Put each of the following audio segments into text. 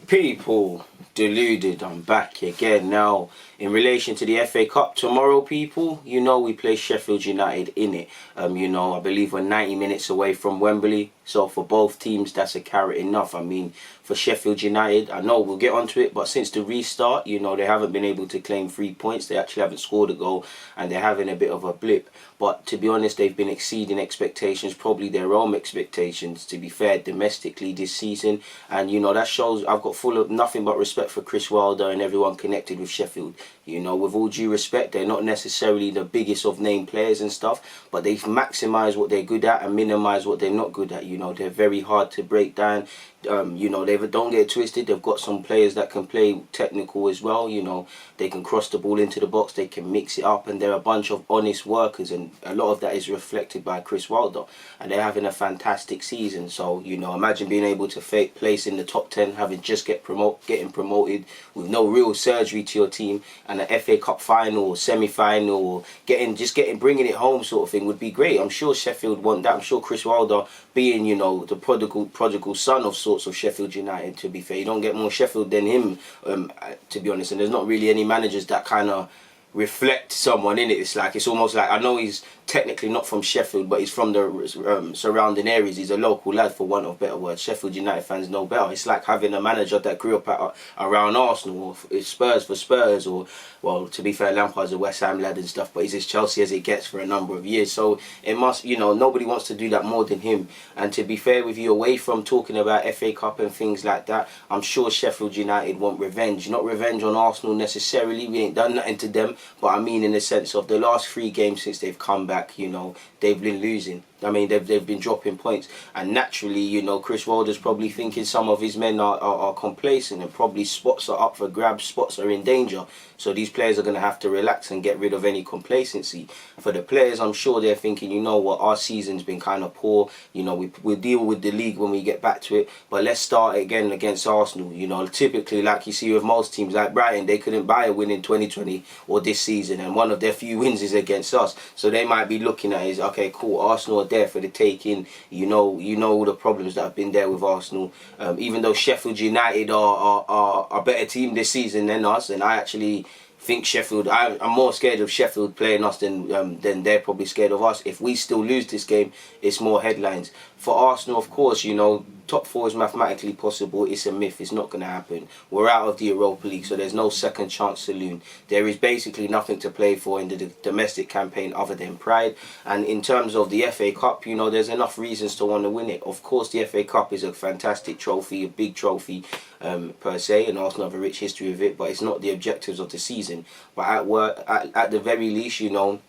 People, Deluded, I'm back again now. In relation to the FA Cup tomorrow, people, you know we play Sheffield United in it. You know, I believe we're 90 minutes away from Wembley. So for both teams, that's a carrot enough. I mean, for Sheffield United, I know we'll get onto it, but since the restart, you know, they haven't been able to claim 3 points. They actually haven't scored a goal, and they're having a bit of a blip. But to be honest, they've been exceeding expectations, probably their own expectations, to be fair, domestically this season. And, you know, that shows I've got full of nothing but respect for Chris Wilder and everyone connected with Sheffield. You know, with all due respect, they're not necessarily the biggest of name players and stuff, but they maximise what they're good at and minimise what they're not good at. You know, they're very hard to break down. You know, don't get it twisted. They've got some players that can play technical as well. You know, they can cross the ball into the box, they can mix it up, and they're a bunch of honest workers, and a lot of that is reflected by Chris Wilder. And they're having a fantastic season. So, you know, imagine being able to place in the top 10, having just getting promoted with no real surgery to your team, and an FA Cup final or semi-final, or bringing it home sort of thing would be great. I'm sure Sheffield want that. I'm sure Chris Wilder, being, you know, the prodigal son of sorts of Sheffield United, to be fair, you don't get more Sheffield than him, to be honest. And there's not really any managers that kind of reflect someone in it. It's almost like, I know he's technically not from Sheffield, but he's from the surrounding areas. He's a local lad, for want of better words. Sheffield United fans know better. It's like having a manager that grew up around Arsenal, or Spurs for Spurs, or, well, to be fair, Lampard's a West Ham lad and stuff, but he's as Chelsea as it gets for a number of years. So it must, you know, nobody wants to do that more than him. And to be fair with you, away from talking about FA Cup and things like that, I'm sure Sheffield United want revenge. Not revenge on Arsenal necessarily, we ain't done nothing to them, but I mean in the sense of the last 3 games since they've come back, you know, they've been losing. I mean, they've been dropping points, and naturally, you know, Chris Wilder's probably thinking some of his men are complacent, and probably spots are up for grabs, spots are in danger. So these players are going to have to relax and get rid of any complacency. For the players, I'm sure they're thinking, you know what, our season's been kind of poor. You know, we'll deal with the league when we get back to it, but let's start again against Arsenal. You know, typically, like you see with most teams, like Brighton, they couldn't buy a win in 2020 or this season, and one of their few wins is against us. So they might be looking at it as, okay, cool, Arsenal are there for the taking. You know all the problems that have been there with Arsenal. Even though Sheffield United are a better team this season than us, and I actually think Sheffield, I'm more scared of Sheffield playing us than they're probably scared of us. If we still lose this game, it's more headlines. For Arsenal, of course, you know, top 4 is mathematically possible. It's a myth. It's not going to happen. We're out of the Europa League, so there's no second chance saloon. There is basically nothing to play for in the domestic campaign other than pride. And in terms of the FA Cup, you know, there's enough reasons to want to win it. Of course, the FA Cup is a fantastic trophy, a big trophy per se, and Arsenal have a rich history of it, but it's not the objectives of the season. But at the very least, you know,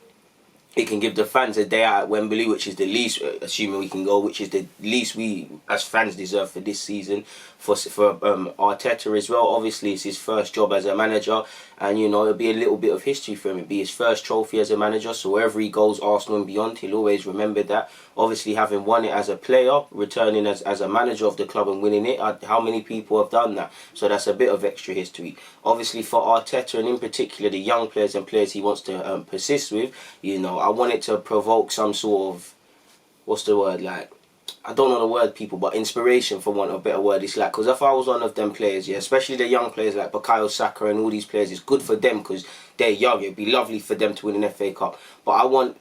it can give the fans a day out at Wembley, which is the least, assuming we can go, which is the least we as fans deserve for this season. For Arteta as well, obviously it's his first job as a manager, and you know, it'll be a little bit of history for him. It'll be his first trophy as a manager, so wherever he goes, Arsenal and beyond, he'll always remember that. Obviously, having won it as a player, returning as a manager of the club and winning it, how many people have done that? So that's a bit of extra history. Obviously for Arteta, and in particular the young players and players he wants to persist with, you know, I want it to provoke some sort of, what's the word, like, I don't know the word, people, but inspiration, for want of a better word. It's like, because if I was one of them players, yeah, especially the young players like Bukayo Saka and all these players, it's good for them because they're young. It'd be lovely for them to win an FA Cup. But I want,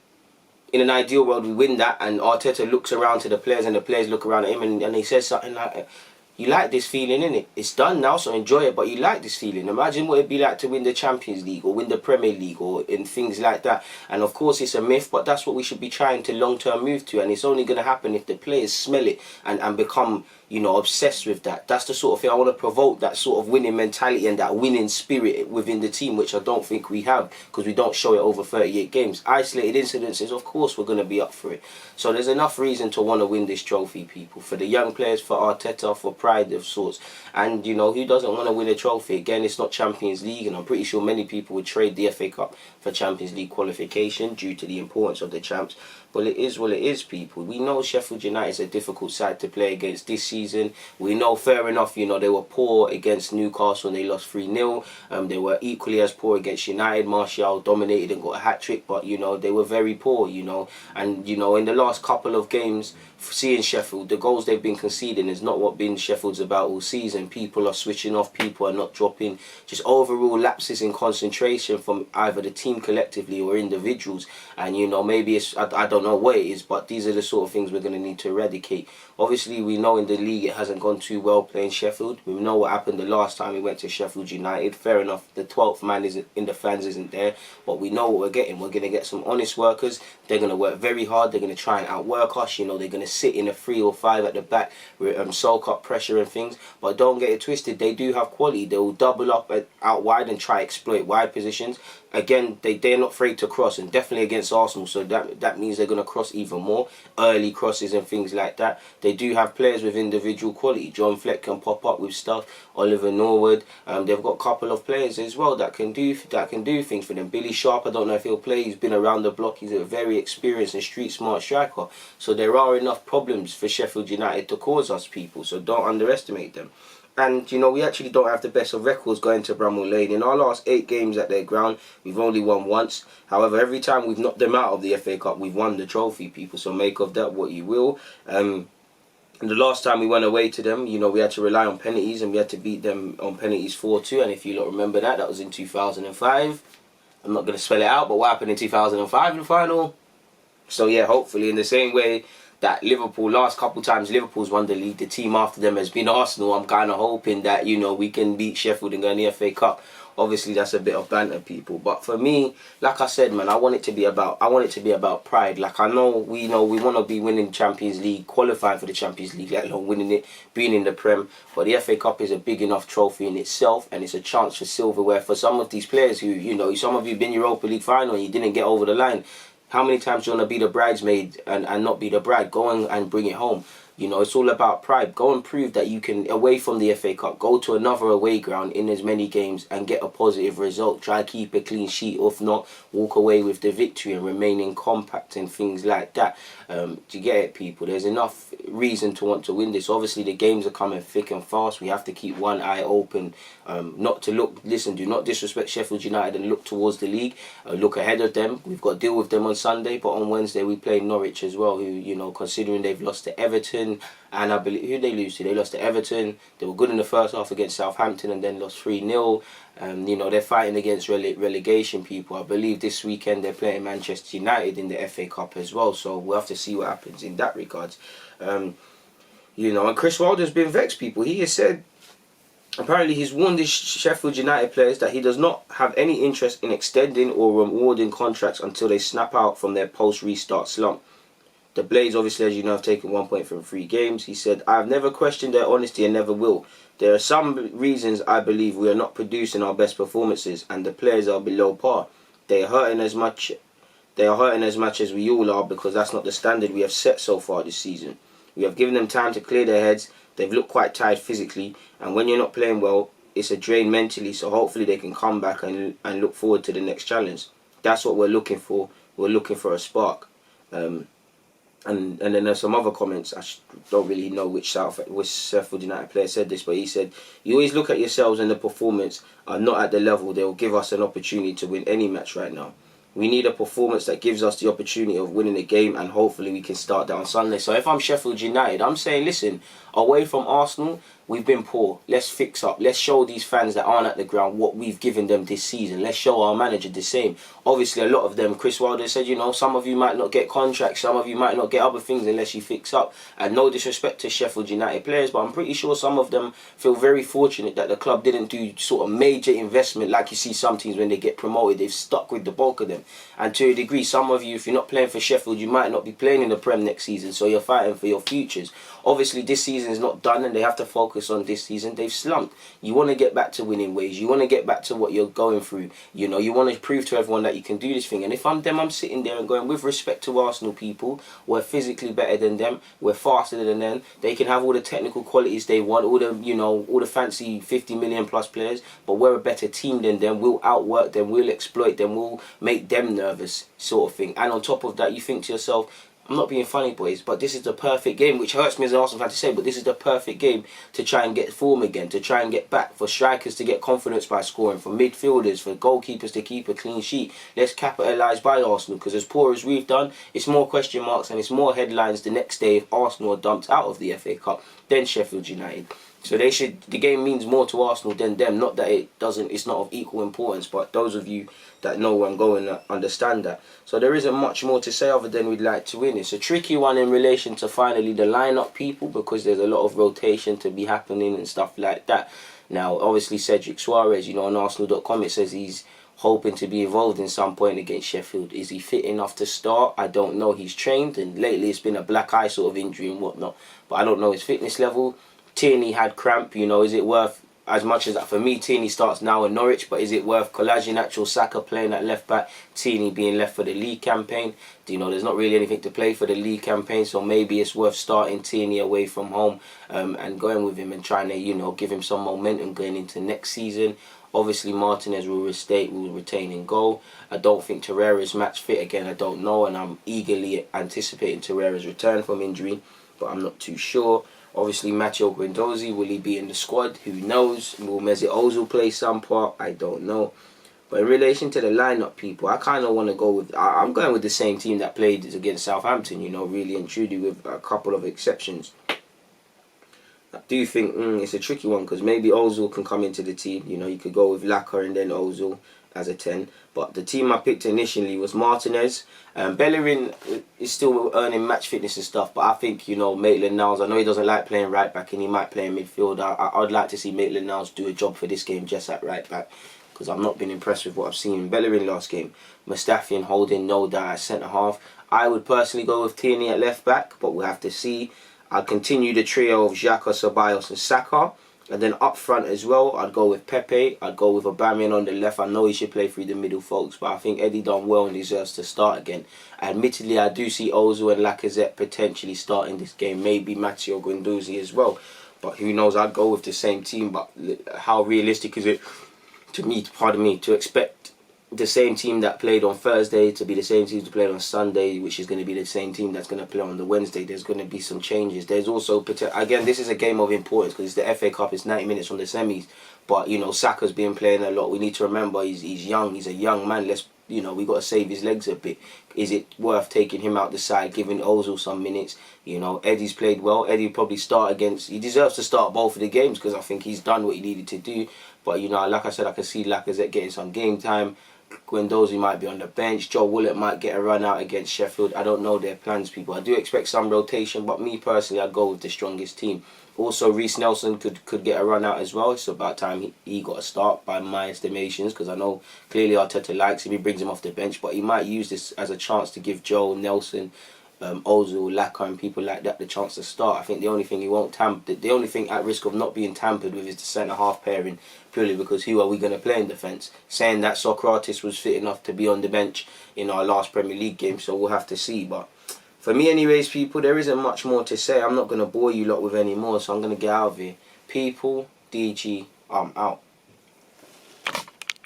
in an ideal world, we win that, and Arteta looks around to the players, and the players look around at him, and he says something like, you like this feeling, innit? It's done now, so enjoy it, but you like this feeling. Imagine what it'd be like to win the Champions League or win the Premier League or in things like that. And of course, it's a myth, but that's what we should be trying to long-term move to. And it's only going to happen if the players smell it and become, you know, obsessed with that. That's the sort of thing I want to provoke, that sort of winning mentality and that winning spirit within the team, which I don't think we have because we don't show it over 38 games. Isolated incidences, of course, we're going to be up for it. So there's enough reason to want to win this trophy, people. For the young players, for Arteta, for pride of sorts. And, you know, who doesn't want to win a trophy? Again, it's not Champions League, and I'm pretty sure many people would trade the FA Cup for Champions League qualification due to the importance of the champs. But it is what it is, people. We know Sheffield United is a difficult side to play against this season. We know, fair enough, you know, they were poor against Newcastle and they lost 3-0. They were equally as poor against United. Martial dominated and got a hat-trick, but, you know, they were very poor, you know. And, you know, in the last couple of games, seeing Sheffield, the goals they've been conceding is not what been Sheffield Sheffield's about all season. People are switching off, people are not dropping. Just overall lapses in concentration from either the team collectively or individuals. And, you know, maybe it's, I don't know what it is, but these are the sort of things we're going to need to eradicate. Obviously, we know in the league it hasn't gone too well playing Sheffield. We know what happened the last time we went to Sheffield United. Fair enough, the 12th man isn't in the fans isn't there, but we know what we're getting. We're going to get some honest workers. They're going to work very hard. They're going to try and outwork us. You know, they're going to sit in a 3 or 5 at the back with soak up pressure and things. But don't get it twisted. They do have quality. They will double up out wide and try exploit wide positions. Again, they're not afraid to cross, and definitely against Arsenal, so that means they're going to cross even more, early crosses and things like that. They do have players with individual quality. John Fleck can pop up with stuff, Oliver Norwood. They've got a couple of players as well that can do things for them. Billy Sharp, I don't know if he'll play. He's been around the block. He's a very experienced and street smart striker. So there are enough problems for Sheffield United to cause us, people. So don't underestimate them. And, you know, we actually don't have the best of records going to Bramall Lane. In our last 8 games at their ground, we've only won once. However, every time we've knocked them out of the FA Cup, we've won the trophy, people. So make of that what you will. And the last time we went away to them, you know, we had to rely on penalties, and we had to beat them on penalties 4-2. And if you lot remember that was in 2005. I'm not going to spell it out, but what happened in 2005 in the final? So, yeah, hopefully in the same way that Liverpool, last couple times Liverpool's won the league, the team after them has been Arsenal. I'm kind of hoping that, you know, we can beat Sheffield and go in the FA Cup. Obviously, that's a bit of banter, people. But for me, like I said, man, I want it to be about pride. Like, I know we want to be winning Champions League, qualifying for the Champions League, let alone winning it, being in the Prem. But the FA Cup is a big enough trophy in itself, and it's a chance for silverware for some of these players who, you know, some of you been Europa League final and you didn't get over the line. How many times do you want to be the bridesmaid and not be the bride? Go and bring it home. You know, it's all about pride. Go and prove that you can, away from the FA Cup, go to another away ground in as many games and get a positive result. Try to keep a clean sheet. Or if not, walk away with the victory and remaining compact and things like that. Do you get it, people? There's enough reason to want to win this. Obviously, the games are coming thick and fast. We have to keep one eye open. Not to look, listen, do not disrespect Sheffield United and look towards the league. Look ahead of them. We've got to deal with them on Sunday, but on Wednesday we play Norwich as well, who, you know, considering they've lost to Everton, and I believe, who they lose to? They lost to Everton. They were good in the first half against Southampton and then lost 3-0. You know, they're fighting against relegation, people. I believe this weekend they're playing Manchester United in the FA Cup as well, so we'll have to see what happens in that regards. You know, and Chris Wilder's been vexed, people. He has said, apparently he's warned his Sheffield United players that he does not have any interest in extending or rewarding contracts until they snap out from their post-restart slump. The Blades, obviously, as you know, have taken 1 point from 3 games. He said, I have never questioned their honesty and never will. There are some reasons I believe we are not producing our best performances and the players are below par. They are hurting as much as we all are, because that's not the standard we have set so far this season. We have given them time to clear their heads. They've looked quite tired physically, and when you're not playing well, it's a drain mentally, so hopefully they can come back and look forward to the next challenge. That's what we're looking for. We're looking for a spark. And then there's some other comments. I don't really know which Sheffield United player said this, but he said, you always look at yourselves and the performance are not at the level that will give us an opportunity to win any match right now. We need a performance that gives us the opportunity of winning a game, and hopefully we can start that on Sunday. So if I'm Sheffield United, I'm saying, listen, away from Arsenal, we've been poor. Let's fix up. Let's show these fans that aren't at the ground what we've given them this season. Let's show our manager the same. Obviously, a lot of them, Chris Wilder said, you know, some of you might not get contracts, some of you might not get other things unless you fix up. And no disrespect to Sheffield United players, but I'm pretty sure some of them feel very fortunate that the club didn't do sort of major investment like you see some teams when they get promoted. They've stuck with the bulk of them. And to a degree, some of you, if you're not playing for Sheffield, you might not be playing in the Prem next season, so you're fighting for your futures. Obviously, this season is not done and they have to focus on this season. They've slumped. You want to get back to winning ways. You want to get back to what you're going through. You know, you want to prove to everyone that you can do this thing. And if I'm them, I'm sitting there and going, with respect to Arsenal people, we're physically better than them. We're faster than them. They can have all the technical qualities they want, all the, you know, all the fancy 50 million plus players, but we're a better team than them. We'll outwork them. We'll exploit them. We'll make them nervous, sort of thing. And on top of that, you think to yourself, I'm not being funny, boys, but this is the perfect game, which hurts me as an Arsenal fan to say, but this is the perfect game to try and get form again, to try and get back, for strikers to get confidence by scoring, for midfielders, for goalkeepers to keep a clean sheet. Let's capitalise by Arsenal, because as poor as we've done, it's more question marks and it's more headlines the next day if Arsenal are dumped out of the FA Cup than Sheffield United. So they should. The game means more to Arsenal than them. Not that it doesn't. It's not of equal importance. But those of you that know where I'm going understand that. So there isn't much more to say other than we'd like to win. It's a tricky one in relation to finally the lineup, people, because there's a lot of rotation to be happening and stuff like that. Now, obviously, Cedric Suarez, you know, on Arsenal.com, it says he's hoping to be involved in some point against Sheffield. Is he fit enough to start? I don't know. He's trained, and lately it's been a black eye sort of injury and whatnot. But I don't know his fitness level. Tierney had cramp, you know, is it worth, as much as that for me, Tierney starts now in Norwich, but is it worth Kolasinac or Saka playing at left back, Tierney being left for the league campaign? Do you know, there's not really anything to play for the league campaign, so maybe it's worth starting Tierney away from home and going with him and trying to, you know, give him some momentum going into next season. Obviously, Martinez will retain in goal. I don't think Torreira's match fit again, I don't know, and I'm eagerly anticipating Torreira's return from injury, but I'm not too sure. Obviously, Matteo Guendouzi, will he be in the squad? Who knows? Will Mesut Ozil play some part? I don't know. But in relation to the lineup, people, I kind of want to go with... I'm going with the same team that played against Southampton, you know, really and truly, with a couple of exceptions. I do think it's a tricky one, because maybe Ozil can come into the team. You know, you could go with Laka and then Ozil as a 10. But the team I picked initially was Martinez. Bellerin is still earning match fitness and stuff, but I think, you know, Maitland-Niles, I know he doesn't like playing right back and he might play in midfield. I'd like to see Maitland-Niles do a job for this game just at right back, because I've not been impressed with what I've seen in Bellerin last game. Mustafi and Holding, no doubt, at centre-half. I would personally go with Tierney at left-back, but we'll have to see. I'll continue the trio of Xhaka, Ceballos and Saka. And then up front as well, I'd go with Pepe. I'd go with Aubameyang on the left. I know he should play through the middle, folks, but I think Eddie done well and deserves to start again. Admittedly, I do see Ozil and Lacazette potentially starting this game. Maybe Matteo Guendouzi as well. But who knows, I'd go with the same team. But how realistic is it to me, to expect the same team that played on Thursday to be the same team to play on Sunday, which is going to be the same team that's going to play on the Wednesday? There's going to be some changes. There's also, again, this is a game of importance because it's the FA Cup, it's 90 minutes from the semis. But, you know, Saka's been playing a lot. We need to remember he's young, he's a young man. You know, we got to save his legs a bit. Is it worth taking him out the side, giving Ozil some minutes? You know, Eddie's played well. Eddie probably start against... He deserves to start both of the games because I think he's done what he needed to do. But, you know, like I said, I can see Lacazette getting some game time. Guendouzi might be on the bench. Joe Willett might get a run out against Sheffield. I don't know their plans, people. I do expect some rotation, but me personally, I'd go with the strongest team. Also, Reece Nelson could get a run out as well. It's about time he got a start by my estimations, because I know clearly Arteta likes him. He brings him off the bench, but he might use this as a chance to give Joe, Nelson, Ozil, Laka and people like that the chance to start. I think the only thing he won't the only thing at risk of not being tampered with is the centre-half pairing, purely because who are we going to play in defence? Saying that Socrates was fit enough to be on the bench in our last Premier League game, so we'll have to see. But for me anyways, people, there isn't much more to say. I'm not going to bore you lot with any more, so I'm going to get out of here. People, DG, I'm out.